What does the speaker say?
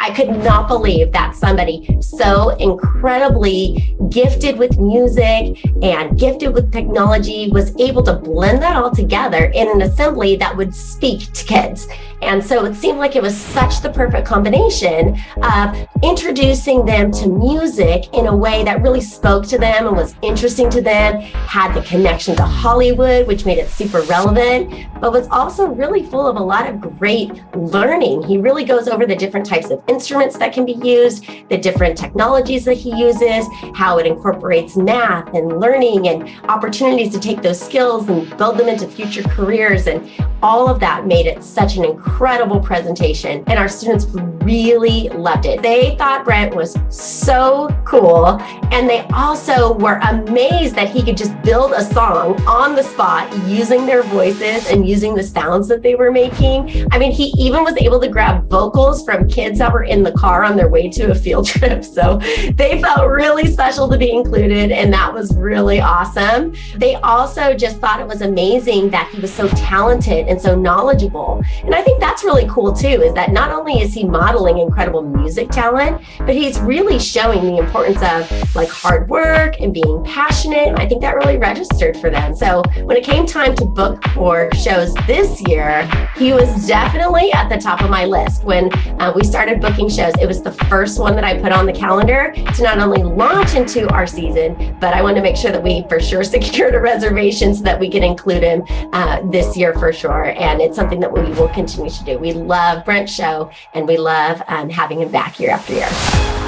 I could not believe that somebody so incredibly gifted with music and gifted with technology was able to blend that all together in an assembly that would speak to kids. And so it seemed like it was such the perfect combination of introducing them to music in a way that really spoke to them and was interesting to them, had the connection to Hollywood, which made it super relevant, but was also really full of a lot of great learning. He really goes over the different types of instruments that can be used, the different technologies that he uses, how it incorporates math and learning and opportunities to take those skills and build them into future careers. And all of that made it such an incredible presentation. And our students really loved it. They thought Brent was so cool. And they also were amazed that he could just build a song on the spot using their voices and using the sounds that they were making. I mean, he even was able to grab vocals from kids that were in the car on their way to a field trip. So they felt really special to be included. And that was really awesome. They also just thought it was amazing that he was so talented and so knowledgeable. And I think that's really cool too, is that not only is he modeling incredible music talent, but he's really showing the importance of like hard work and being passionate. I think that really registered for them. So when it came time to book for shows this year, he was definitely at the top of my list. When we started booking shows, it was the first one that I put on the calendar to not only launch into our season, but I wanted to make sure that we for sure secured a reservation so that we could include him this year for sure. And it's something that we will continue to do. We love Brent's show and we love having him back year after year.